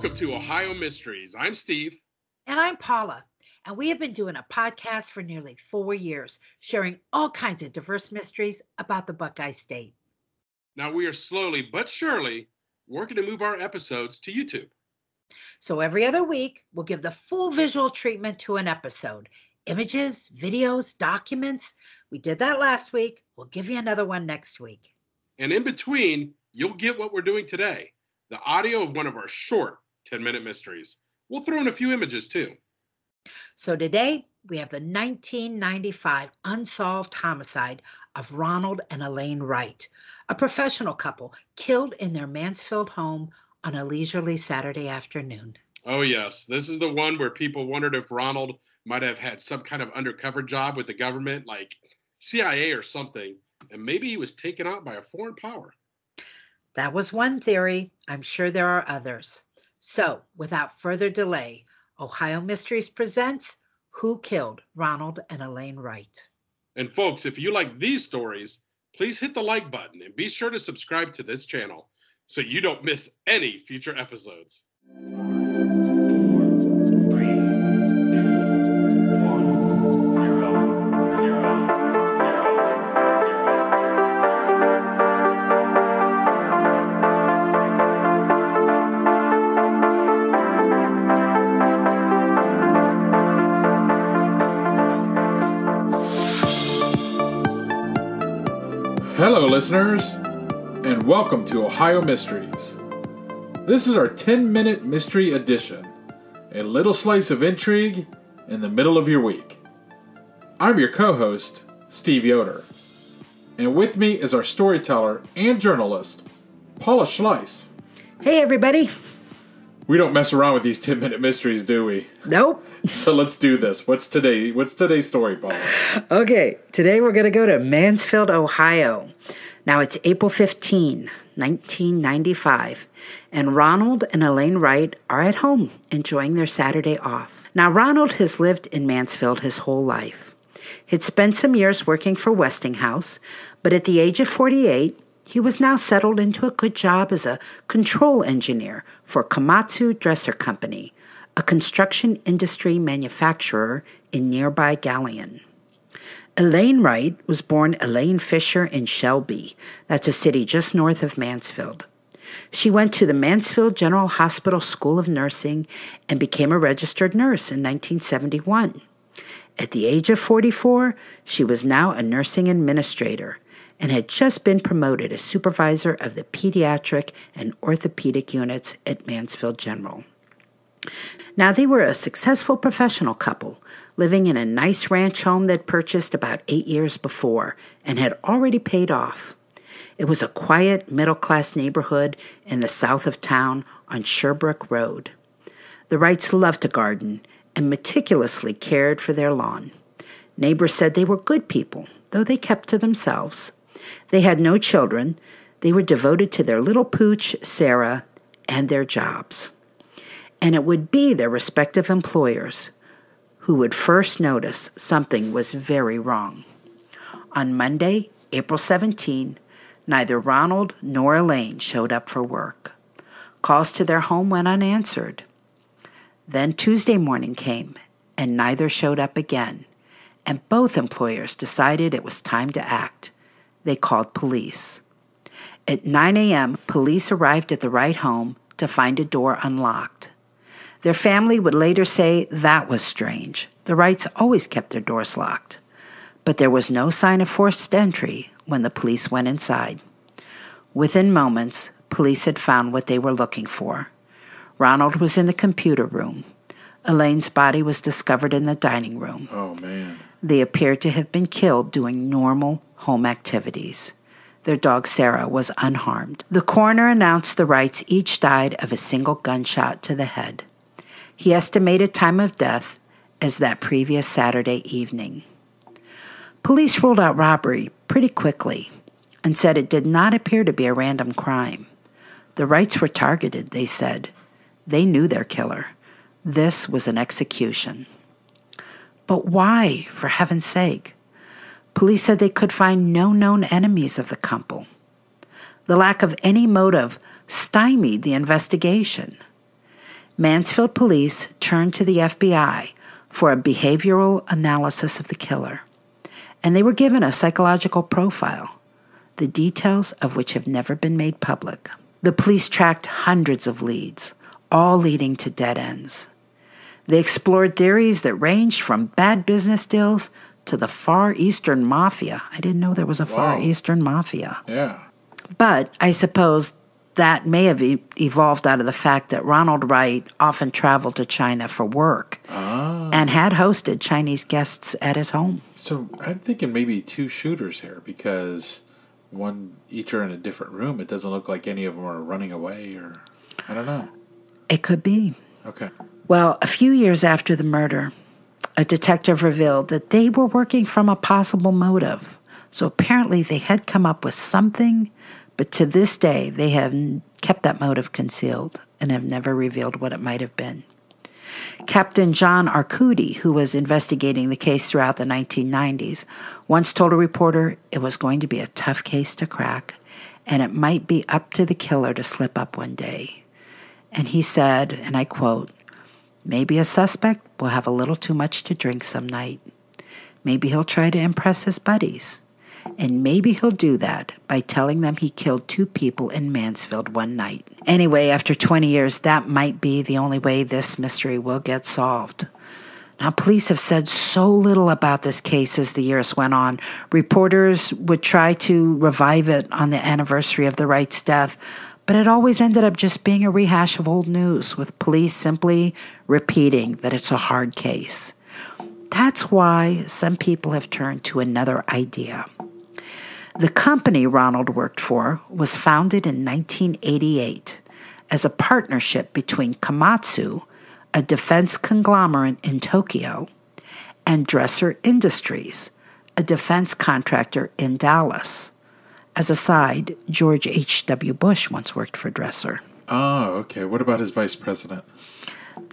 Welcome to Ohio Mysteries. I'm Steve. And I'm Paula. And we have been doing a podcast for nearly 4 years, sharing all kinds of diverse mysteries about the Buckeye State. Now we are slowly but surely working to move our episodes to YouTube. So every other week, we'll give the full visual treatment to an episode. Images, videos, documents. We did that last week. We'll give you another one next week. And in between, you'll get what we're doing today. The audio of one of our short 10-minute mysteries. We'll throw in a few images too. So today, we have the 1995 unsolved homicide of Ronald and Elaine Wright, a professional couple killed in their Mansfield home on a leisurely Saturday afternoon. Oh yes, this is the one where people wondered if Ronald might have had some kind of undercover job with the government, like CIA or something, and maybe he was taken out by a foreign power. That was one theory. I'm sure there are others. So, without further delay, Ohio Mysteries presents Who Killed Ronald and Elaine Wright? And folks, if you like these stories, please hit the like button and be sure to subscribe to this channel so you don't miss any future episodes. Hello, listeners, and welcome to Ohio Mysteries. This is our 10-minute mystery edition, a little slice of intrigue in the middle of your week. I'm your co-host, Steve Yoder, and with me is our storyteller and journalist, Paula Schleiss. Hey, everybody. We don't mess around with these 10-minute mysteries, do we? Nope. So let's do this. What's today's story, Paula? Okay, today we're going to go to Mansfield, Ohio. Now it's April 15, 1995, and Ronald and Elaine Wright are at home enjoying their Saturday off. Now, Ronald has lived in Mansfield his whole life. He'd spent some years working for Westinghouse, but at the age of 48, he was now settled into a good job as a control engineer for Komatsu Dresser Company, a construction industry manufacturer in nearby Galion. Elaine Wright was born Elaine Fisher in Shelby. That's a city just north of Mansfield. She went to the Mansfield General Hospital School of Nursing and became a registered nurse in 1971. At the age of 44, she was now a nursing administrator and had just been promoted as supervisor of the pediatric and orthopedic units at Mansfield General. Now, they were a successful professional couple, living in a nice ranch home they'd purchased about 8 years before and had already paid off. It was a quiet, middle-class neighborhood in the south of town on Sherbrooke Road. The Wrights loved to garden and meticulously cared for their lawn. Neighbors said they were good people, though they kept to themselves. They had no children. They were devoted to their little pooch, Sarah, and their jobs. And it would be their respective employers who would first notice something was very wrong. On Monday, April 17, neither Ronald nor Elaine showed up for work. Calls to their home went unanswered. Then Tuesday morning came, and neither showed up again, and both employers decided it was time to act. They called police. At 9 a.m., police arrived at the Wright home to find a door unlocked. Their family would later say that was strange. The Wrights always kept their doors locked. But there was no sign of forced entry when the police went inside. Within moments, police had found what they were looking for. Ronald was in the computer room. Elaine's body was discovered in the dining room. Oh, man. They appeared to have been killed doing normal home activities. Their dog Sarah was unharmed. The coroner announced the Wrights each died of a single gunshot to the head. He estimated time of death as that previous Saturday evening. Police ruled out robbery pretty quickly and said it did not appear to be a random crime. The Wrights were targeted, they said. They knew their killer. This was an execution. But why, for heaven's sake? Police said they could find no known enemies of the couple. The lack of any motive stymied the investigation. Mansfield police turned to the FBI for a behavioral analysis of the killer, and they were given a psychological profile, the details of which have never been made public. The police tracked hundreds of leads, all leading to dead ends. They explored theories that ranged from bad business deals to the Far Eastern Mafia. I didn't know there was a Far Eastern Mafia. Yeah. But I suppose that may have evolved out of the fact that Ronald Wright often traveled to China for work and had hosted Chinese guests at his home. So I'm thinking maybe two shooters here because each are in a different room. It doesn't look like any of them are running away or I don't know. It could be. Okay. Well, a few years after the murder, a detective revealed that they were working from a possible motive. So apparently they had come up with something, but to this day they have kept that motive concealed and have never revealed what it might have been. Captain John Arcudi, who was investigating the case throughout the 1990s, once told a reporter it was going to be a tough case to crack, and it might be up to the killer to slip up one day. And he said, and I quote, "Maybe a suspect will have a little too much to drink some night. Maybe he'll try to impress his buddies. And maybe he'll do that by telling them he killed 2 people in Mansfield one night." Anyway, after 20 years, that might be the only way this mystery will get solved. Now, police have said so little about this case as the years went on. Reporters would try to revive it on the anniversary of the Wright's death, but it always ended up just being a rehash of old news, with police simply repeating that it's a hard case. That's why some people have turned to another idea. The company Ronald worked for was founded in 1988 as a partnership between Komatsu, a defense conglomerate in Tokyo, and Dresser Industries, a defense contractor in Dallas. As a side, George H.W. Bush once worked for Dresser. Oh, okay. What about his vice president?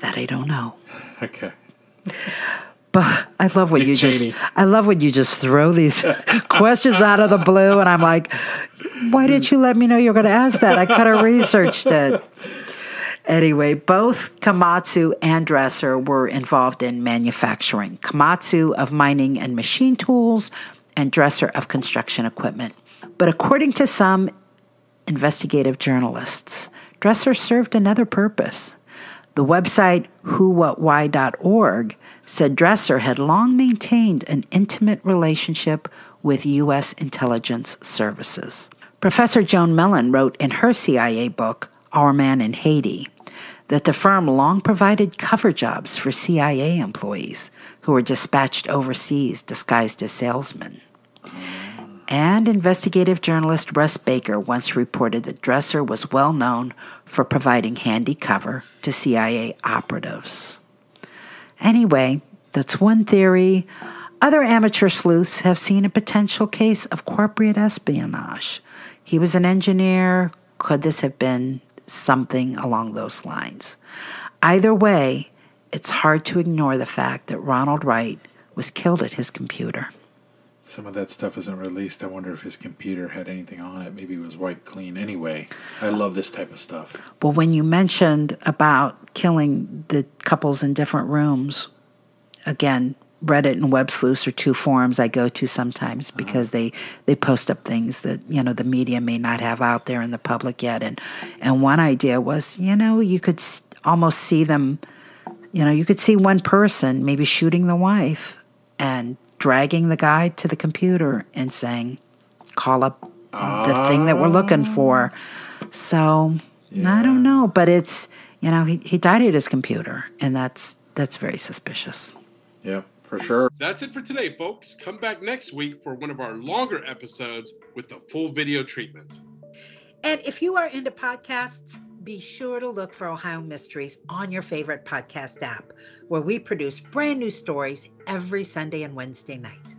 That I don't know. Okay. But I love when you just throw these questions out of the blue, and I'm like, why didn't you let me know you were going to ask that? I could have researched it. Anyway, both Komatsu and Dresser were involved in manufacturing. Komatsu of mining and machine tools, and Dresser of construction equipment. But according to some investigative journalists, Dresser served another purpose. The website whowhatwhy.org said Dresser had long maintained an intimate relationship with U.S. intelligence services. Professor Joan Mellon wrote in her CIA book, Our Man in Haiti, that the firm long provided cover jobs for CIA employees who were dispatched overseas disguised as salesmen. And investigative journalist Russ Baker once reported that Dresser was well known for providing handy cover to CIA operatives. Anyway, that's one theory. Other amateur sleuths have seen a potential case of corporate espionage. He was an engineer. Could this have been something along those lines? Either way, it's hard to ignore the fact that Ronald Wright was killed at his computer. Some of that stuff isn't released. I wonder if his computer had anything on it. Maybe it was wiped clean. Anyway, I love this type of stuff. Well, when you mentioned about killing the couples in different rooms, again, Reddit and Web Sleuths are 2 forums I go to sometimes because they post up things that, the media may not have out there in the public yet. And one idea was, you could almost see them, you could see one person maybe shooting the wife and dragging the guy to the computer and saying, call up the thing that we're looking for. So, I don't know, but it's, he died at his computer, and that's very suspicious. Yeah, for sure. That's it for today, folks. Come back next week for one of our longer episodes with the full video treatment. And if you are into podcasts, be sure to look for Ohio Mysteries on your favorite podcast app, where we produce brand new stories every Sunday and Wednesday night.